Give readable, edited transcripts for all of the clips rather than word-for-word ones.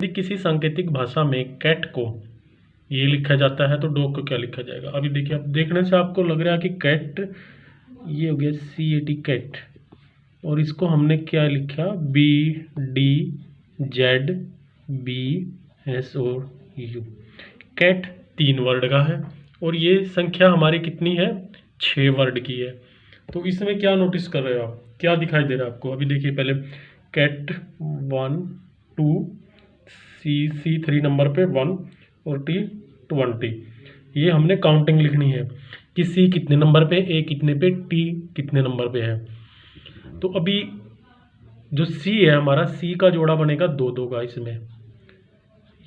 यदि किसी सांकेतिक भाषा में कैट को ये लिखा जाता है तो डॉग को क्या लिखा जाएगा। अभी देखिए, आप देखने से आपको लग रहा है कि कैट ये हो गया CAT कैट, और इसको हमने क्या लिखा BDZBSOU। कैट 3 वर्ड का है और ये संख्या हमारी कितनी है, 6 वर्ड की है। तो इसमें क्या नोटिस कर रहे हो आप, क्या दिखाई दे रहा है आपको। अभी देखिए पहले कैट 1 2 C 3 नंबर पे 1 और T 20, ये हमने काउंटिंग लिखनी है कि C कितने नंबर पे, A कितने पे, T कितने नंबर पे है। तो अभी जो C है हमारा, C का जोड़ा बनेगा 2-2 का। इसमें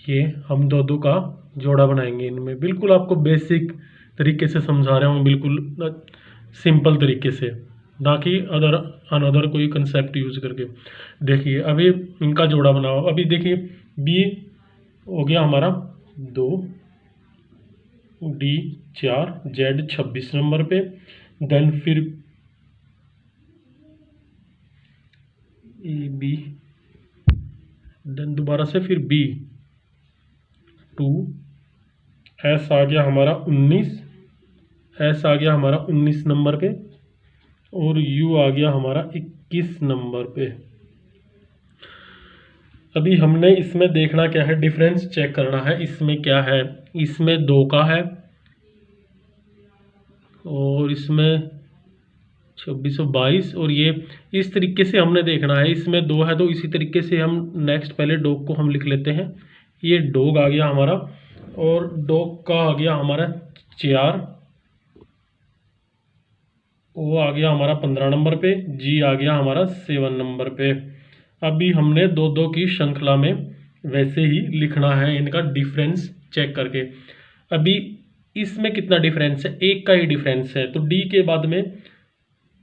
ये हम 2-2 का जोड़ा बनाएंगे इनमें। बिल्कुल आपको बेसिक तरीके से समझा रहा हूँ, बिल्कुल सिंपल तरीके से, ना कि अनदर कोई कंसेप्ट यूज करके। देखिए अभी इनका जोड़ा बनाओ। अभी देखिए B हो गया हमारा 2, D 4, Z 26 नंबर पे, देन फिर B, देन दोबारा से फिर B 2, S आ गया हमारा 19, S आ गया हमारा 19 नंबर पे, और U आ गया हमारा 21 नंबर पे। अभी हमने इसमें देखना क्या है, डिफरेंस चेक करना है। इसमें क्या है, इसमें 2 का है और इसमें 2622, और ये इस तरीके से हमने देखना है। इसमें 2 है तो इसी तरीके से हम नेक्स्ट पहले डॉग को हम लिख लेते हैं। ये डॉग आ गया हमारा, और डॉग का आ गया हमारा 4, वो आ गया हमारा 15 नंबर पे, G आ गया हमारा 7 नंबर पे। अभी हमने 2-2 की श्रृंखला में वैसे ही लिखना है, इनका डिफरेंस चेक करके। अभी इसमें कितना डिफरेंस है, 1 का ही डिफरेंस है, तो D के बाद में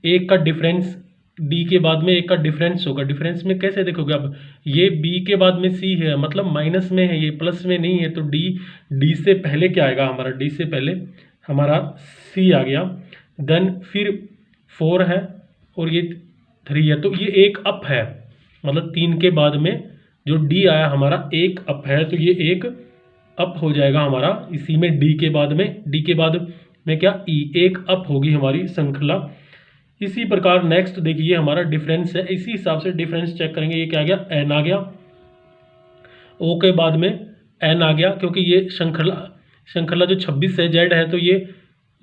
1 का डिफरेंस, D के बाद में 1 का डिफरेंस होगा। डिफरेंस में कैसे देखोगे अब, ये B के बाद में C है, मतलब माइनस में है, ये प्लस में नहीं है, तो D से पहले क्या आएगा हमारा, D से पहले हमारा C आ गया। देन फिर 4 है और ये 3 है, तो ये एक अप है, मतलब 3 के बाद में जो D आया हमारा एक अप है, तो ये एक अप हो जाएगा हमारा। इसी में D के बाद में क्या, E, एक अप होगी हमारी श्रृंखला। इसी प्रकार नेक्स्ट देखिए हमारा डिफरेंस है, इसी हिसाब से डिफरेंस चेक करेंगे। ये क्या आ गया, N आ गया, O के बाद में N आ गया, क्योंकि ये श्रृंखला जो 26 है Z है, तो ये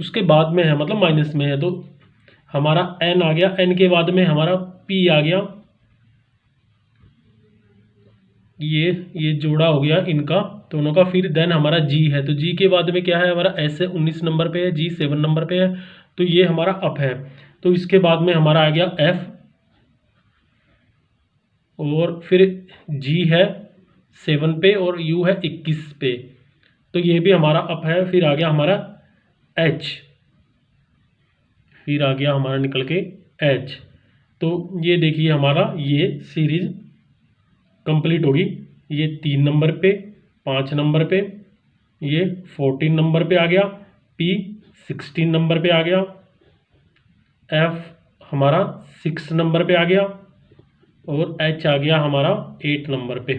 उसके बाद में है, मतलब माइनस में है, तो हमारा N आ गया। N के बाद में हमारा P आ गया, ये जोड़ा हो गया इनका दोनों का। फिर देन हमारा G है, तो G के बाद में क्या है हमारा, S 19 नंबर पे है, G 7 नंबर पे है, तो ये हमारा अप है। तो इसके बाद में हमारा आ गया F, और फिर G है 7 पे और U है 21 पे, तो ये भी हमारा अप है। फिर आ गया हमारा H, फिर आ गया हमारा निकल के H। तो ये देखिए हमारा ये सीरीज कंप्लीट होगी। ये 3 नंबर पे, 5 नंबर पे, ये 14 नंबर पे आ गया, P 16 नंबर पे आ गया, F हमारा 6 नंबर पे आ गया, और H आ गया हमारा 8 नंबर पे।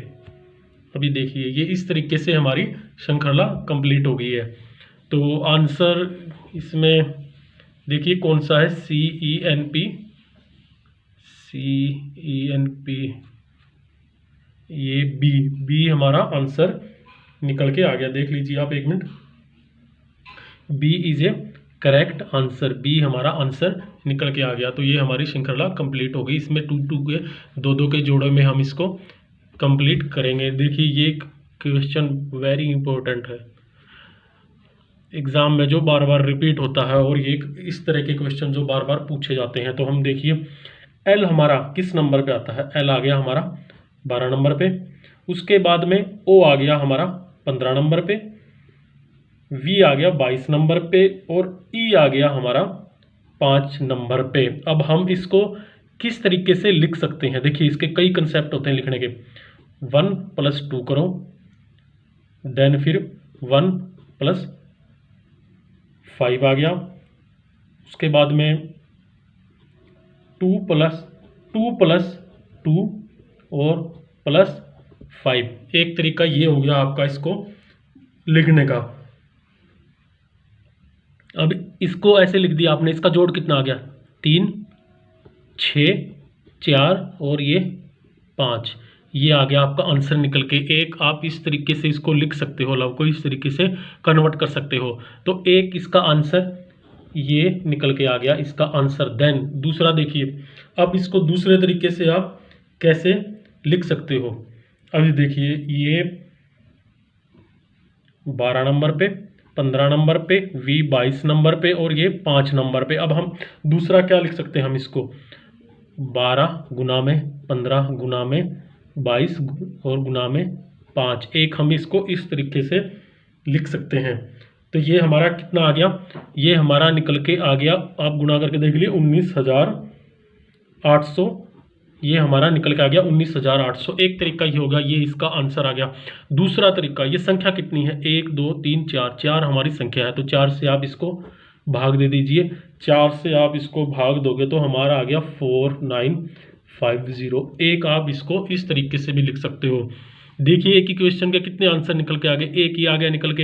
अभी देखिए ये इस तरीके से हमारी श्रृंखला कंप्लीट हो गई है। तो आंसर इसमें देखिए कौन सा है, CENP, ये बी हमारा आंसर निकल के आ गया। देख लीजिए आप एक minute, B is A correct answer, B हमारा आंसर निकल के आ गया। तो ये हमारी श्रृंखला कंप्लीट हो गई। इसमें 2-2 के 2-2 के जोड़ों में हम इसको कंप्लीट करेंगे। देखिए ये क्वेश्चन वेरी इंपॉर्टेंट है, एग्जाम में जो बार बार रिपीट होता है, और ये इस तरह के क्वेश्चन जो बार बार पूछे जाते हैं। तो हम देखिए L हमारा किस नंबर पे आता है, L आ गया हमारा 12 नंबर पे, उसके बाद में O आ गया हमारा 15 नंबर पे, V आ गया 22 नंबर पे, और E आ गया हमारा 5 नंबर पे। अब हम इसको किस तरीके से लिख सकते हैं, देखिए इसके कई कंसेप्ट होते हैं लिखने के। 1 + 2 करो, देन फिर 1 + 5 आ गया, उसके बाद में 2 + 2 और 5। एक तरीका ये हो गया आपका इसको लिखने का। अब इसको ऐसे लिख दिया आपने, इसका जोड़ कितना आ गया 3, 6, 4 और ये 5। ये आ गया आपका आंसर निकल के। एक आप इस तरीके से इसको लिख सकते हो, लव को इस तरीके से कन्वर्ट कर सकते हो। तो एक इसका आंसर ये निकल के आ गया, इसका आंसर। देन दूसरा देखिए, अब इसको दूसरे तरीके से आप कैसे लिख सकते हो। अभी देखिए ये 12 नंबर पे, 15 नंबर पे, V 22 नंबर पे और ये 5 नंबर पे। अब हम दूसरा क्या लिख सकते हैं, हम इसको 12 गुना में 15 गुना में 22 और गुना में 5। एक हम इसको इस तरीके से लिख सकते हैं। तो ये हमारा कितना आ गया, ये हमारा निकल के आ गया, आप गुना करके देख लिए 19,800। ये हमारा निकल के आ गया 19,800। एक तरीका ये होगा, ये इसका आंसर आ गया। दूसरा तरीका, ये संख्या कितनी है 1 2 3 4, 4 हमारी संख्या है, तो 4 से आप इसको भाग दे दीजिए। 4 से आप इसको भाग दोगे तो हमारा आ गया 4950। एक आप इसको इस तरीके से भी लिख सकते हो। देखिए एक ही क्वेश्चन के कितने आंसर निकल के आ गए, एक ही आ गया निकल के।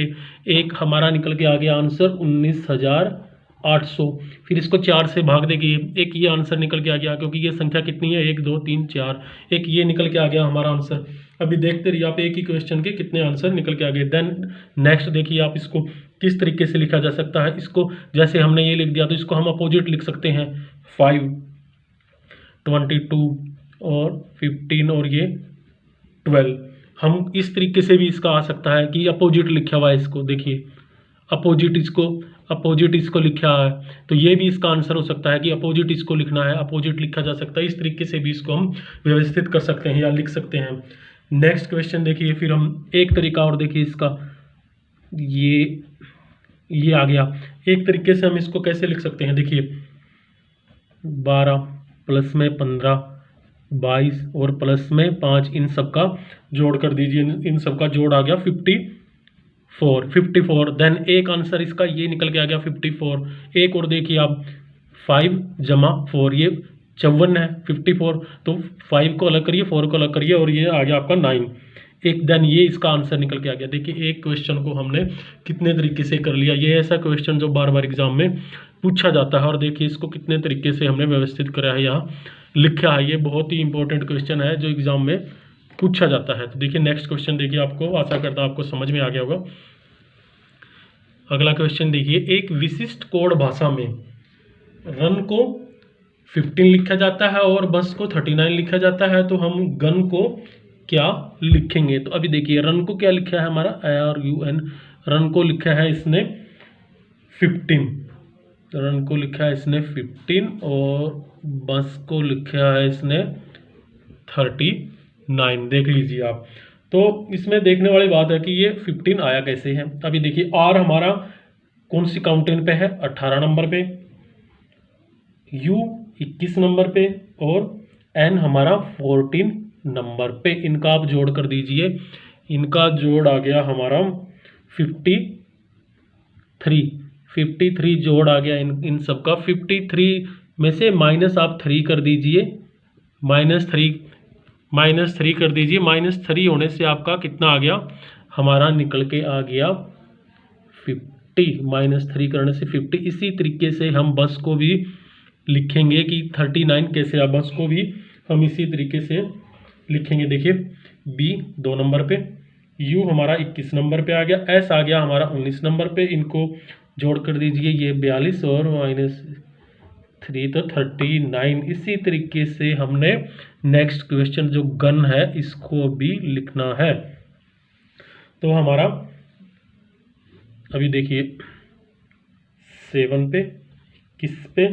एक हमारा निकल के आ गया आंसर 19,800। फिर इसको 4 से भाग देंगे, एक ये आंसर निकल के आ गया, क्योंकि ये संख्या कितनी है 1 2 3 4, एक ये निकल के आ गया हमारा आंसर। अभी देखते रहिए आप एक ही क्वेश्चन के कितने आंसर निकल के आ गए। देन नेक्स्ट देखिए आप इसको किस तरीके से लिखा जा सकता है। इसको जैसे हमने ये लिख दिया, तो इसको हम अपोजिट लिख सकते हैं 5, 22 और 15 और ये 12। हम इस तरीके से भी इसका आ सकता है कि अपोजिट लिखा हुआ है, इसको देखिए अपोजिट इसको लिखा है, तो ये भी इसका आंसर हो सकता है कि अपोजिट इसको लिखना है, अपोजिट लिखा जा सकता है। इस तरीके से भी इसको हम व्यवस्थित कर सकते हैं या लिख सकते हैं। नेक्स्ट क्वेश्चन देखिए, फिर हम एक तरीका और देखिए इसका, ये आ गया। एक तरीके से हम इसको कैसे लिख सकते हैं, देखिए 12 प्लस में 15 22 और प्लस में 5, इन सब का जोड़ कर दीजिए। इन सब का जोड़ आ गया 54। देन एक आंसर इसका ये निकल के आ गया 54। एक और देखिए आप 5 जमा 4, ये 54 है 54, तो 5 को अलग करिए 4 को अलग करिए और ये आ गया आपका 9। एक देन ये इसका आंसर निकल के आ गया। देखिए एक क्वेश्चन को हमने कितने तरीके से कर लिया। ये ऐसा क्वेश्चन जो बार बार एग्जाम में पूछा जाता है, और देखिए इसको कितने तरीके से हमने व्यवस्थित करा है, यहाँ लिखा है। ये बहुत ही इंपॉर्टेंट क्वेश्चन है जो एग्जाम में पूछा जाता है। तो देखिए नेक्स्ट क्वेश्चन देखिए, आपको आशा करता हूं आपको समझ में आ गया होगा। अगला क्वेश्चन देखिए, एक विशिष्ट कोड भाषा में रन को 15 लिखा जाता है और बस को 39 लिखा जाता है, तो हम गन को क्या लिखेंगे। तो अभी देखिए रन को क्या लिखा है हमारा RUN, रन को लिखा है इसने 15, रन को लिखा है इसने 15 और बस को लिखा है इसने 39। देख लीजिए आप। तो इसमें देखने वाली बात है कि ये 15 आया कैसे है। अभी देखिए R हमारा कौन सी काउंटेन पे है 18 नंबर पे, U 21 नंबर पे और N हमारा 14 नंबर पे। इनका आप जोड़ कर दीजिए, इनका जोड़ आ गया हमारा 53 जोड़ आ गया इन सब का। 53 में से माइनस आप 3 कर दीजिए, -3 कर दीजिए। -3 होने से आपका कितना आ गया, हमारा निकल के आ गया 50। -3 करने से 50। इसी तरीके से हम बस को भी लिखेंगे कि 39 कैसे आ, बस को भी हम इसी तरीके से लिखेंगे। देखिए B 2 नंबर पे, U हमारा 21 नंबर पे आ गया, S आ गया हमारा 19 नंबर पे। इनको जोड़ कर दीजिए, ये 42 और -3 तो 39। इसी तरीके से हमने नेक्स्ट क्वेश्चन जो गन है इसको भी लिखना है। तो हमारा अभी देखिए 7 पे, किस पे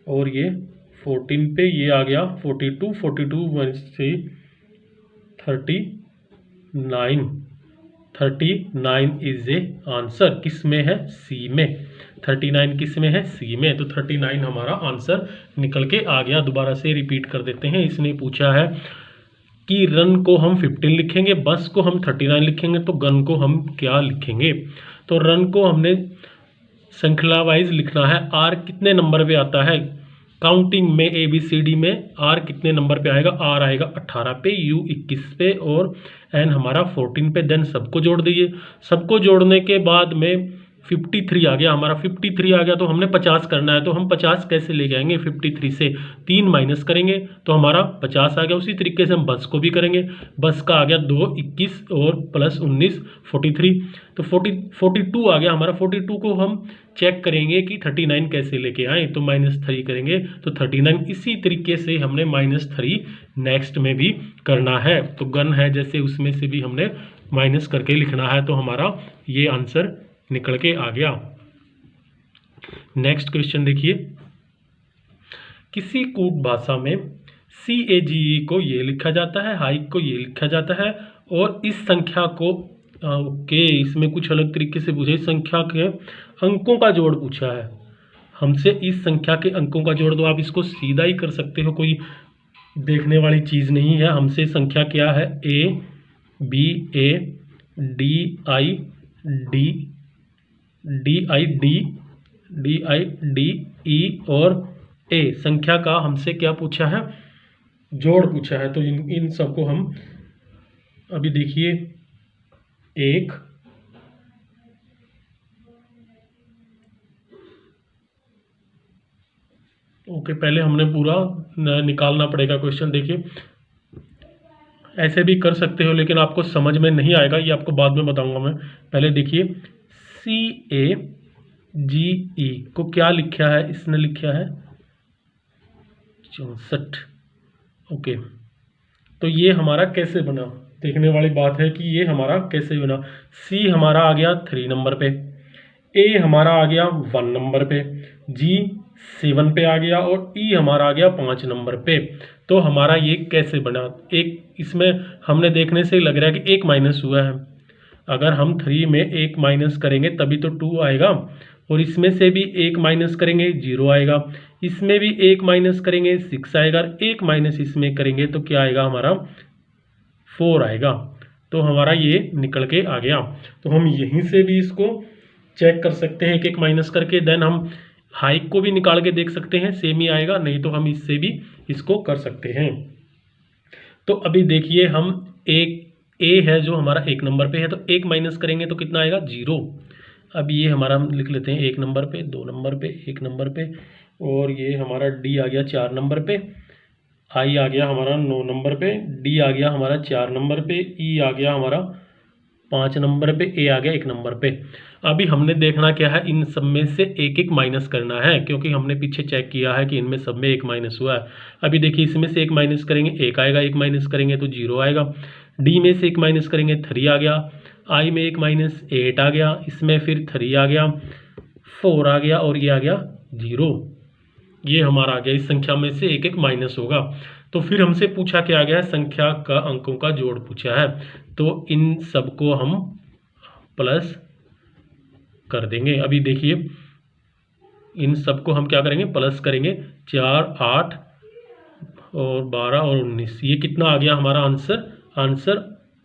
और ये 14 पे, ये आ गया 42 से 39 इज ए आंसर। किस में है, सी में। 39 किस में है, सी में। तो 39 हमारा आंसर निकल के आ गया। दोबारा से रिपीट कर देते हैं। इसने पूछा है कि रन को हम 15 लिखेंगे, बस को हम 39 लिखेंगे, तो गन को हम क्या लिखेंगे। तो रन को हमने श्रृंखला वाइज लिखना है। R कितने नंबर पे आता है, काउंटिंग में ABCD में R कितने नंबर पे आएगा, R आएगा 18 पे, U 21 पे और N हमारा 14 पे। देन सबको जोड़ दीजिए, सबको जोड़ने के बाद में 53 आ गया हमारा। 53 आ गया तो हमने 50 करना है, तो हम 50 कैसे ले जाएंगे, 53 से 3 माइनस करेंगे तो हमारा 50 आ गया। उसी तरीके से हम बस को भी करेंगे, बस का आ गया 2 21 और प्लस 19 43, तो 42 आ गया हमारा। 42 को हम चेक करेंगे कि 39 कैसे लेके आए, तो -3 करेंगे तो 39। इसी तरीके से हमने -3 नेक्स्ट में भी करना है, तो गन है जैसे उसमें से भी हमने माइनस करके लिखना है, तो हमारा ये आंसर निकल के आ गया। नेक्स्ट क्वेश्चन देखिए, किसी कूट भाषा में CAGE को ये लिखा जाता है, हाइक को ये लिखा जाता है, और इस संख्या को इसमें कुछ अलग तरीके से पूछा, इस संख्या के अंकों का जोड़ पूछा है हमसे। इस संख्या के अंकों का जोड़, दो आप इसको सीधा ही कर सकते हो, कोई देखने वाली चीज़ नहीं है। हमसे संख्या क्या है, ABA DID और A संख्या का हमसे क्या पूछा है, जोड़ पूछा है। तो इन सबको हम अभी देखिए, एक पहले हमने पूरा निकालना पड़ेगा क्वेश्चन। देखिए ऐसे भी कर सकते हो, लेकिन आपको समझ में नहीं आएगा, ये आपको बाद में बताऊंगा मैं। पहले देखिए CAGE को क्या लिखा है, इसने लिखा है 64। ओके, तो ये हमारा कैसे बना, देखने वाली बात है कि ये हमारा कैसे बना। C हमारा आ गया 3 नंबर पे, A हमारा आ गया 1 नंबर पे, G 7 पे आ गया और E हमारा आ गया 5 नंबर पे। तो हमारा ये कैसे बना, एक इसमें हमने देखने से लग रहा है कि 1 माइनस हुआ है। अगर हम 3 में 1 माइनस करेंगे तभी तो 2 आएगा, और इसमें से भी 1 माइनस करेंगे 0 आएगा, इसमें भी 1 माइनस करेंगे 6 आएगा, 1 माइनस इसमें करेंगे तो क्या आएगा हमारा 4 आएगा। तो हमारा ये निकल के आ गया। तो हम यहीं से भी इसको चेक कर सकते हैं, एक माइनस करके। देन हम हाइक को भी निकाल के देख सकते हैं, सेम ही आएगा, नहीं तो हम इससे भी इसको कर सकते हैं। तो अभी देखिए, हम एक A है जो हमारा 1 नंबर पे है, तो 1 माइनस करेंगे तो कितना आएगा 0। अब ये हमारा हम लिख लेते हैं 1 नंबर पे, 2 नंबर पे, 1 नंबर पे, और ये हमारा D आ गया 4 नंबर पे, I आ गया हमारा 9 नंबर पे, D आ गया हमारा 4 नंबर पे, E आ गया हमारा 5 नंबर पे, A आ गया 1 नंबर पे। अभी हमने देखना क्या है, इन सब में से एक एक माइनस करना है, क्योंकि हमने पीछे चेक किया है कि इनमें सब में 1 माइनस हुआ है। अभी देखिए, इसमें से 1 माइनस करेंगे 1 आएगा, 1 माइनस करेंगे तो 0 आएगा। D में से 1 माइनस करेंगे 3 आ गया, I में 1 माइनस 8 आ गया, इसमें फिर 3 आ गया, 4 आ गया और ये आ गया 0। ये हमारा आ गया, इस संख्या में से एक एक माइनस होगा। तो फिर हमसे पूछा क्या गया है, संख्या का अंकों का जोड़ पूछा है, तो इन सबको हम प्लस कर देंगे। अभी देखिए, इन सबको हम क्या करेंगे, प्लस करेंगे। 4 8 और 12 और 19, ये कितना आ गया हमारा आंसर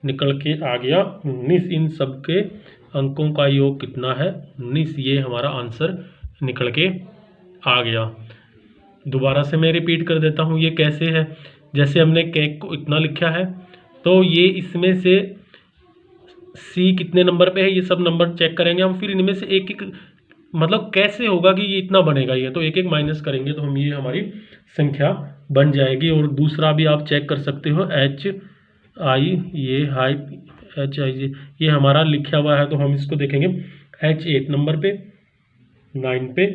निकल के आ गया 19। इन सब के अंकों का योग कितना है 19, ये हमारा आंसर निकल के आ गया। दोबारा से मैं रिपीट कर देता हूँ, ये कैसे है। जैसे हमने केक को इतना लिखा है, तो ये इसमें से C कितने नंबर पे है, ये सब नंबर चेक करेंगे हम। फिर इनमें से एक एक, मतलब कैसे होगा कि ये इतना बनेगा, ये तो एक एक माइनस करेंगे तो हम ये हमारी संख्या बन जाएगी। और दूसरा भी आप चेक कर सकते हो, HI, ये हाई HI ये हमारा लिखा हुआ है, तो हम इसको देखेंगे। H 8 नंबर पे, 9 पे,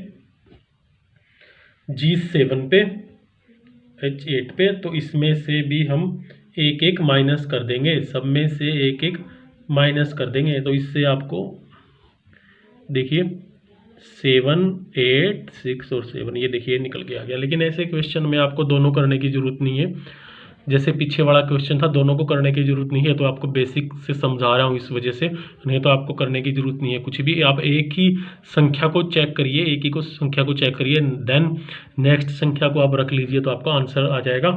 G 7 पे, H 8 पे, तो इसमें से भी हम एक एक माइनस कर देंगे, सब में से एक एक माइनस कर देंगे। तो इससे आपको देखिए 7 8 6 और 7, ये देखिए निकल के आ गया। लेकिन ऐसे क्वेश्चन में आपको दोनों करने की ज़रूरत नहीं है, जैसे पीछे वाला क्वेश्चन था दोनों को करने की ज़रूरत नहीं है। तो आपको बेसिक से समझा रहा हूँ इस वजह से, नहीं तो आपको करने की ज़रूरत नहीं है कुछ भी। आप एक ही संख्या को चेक करिए, एक ही को संख्या को चेक करिए, देन नेक्स्ट संख्या को आप रख लीजिए तो आपका आंसर आ जाएगा।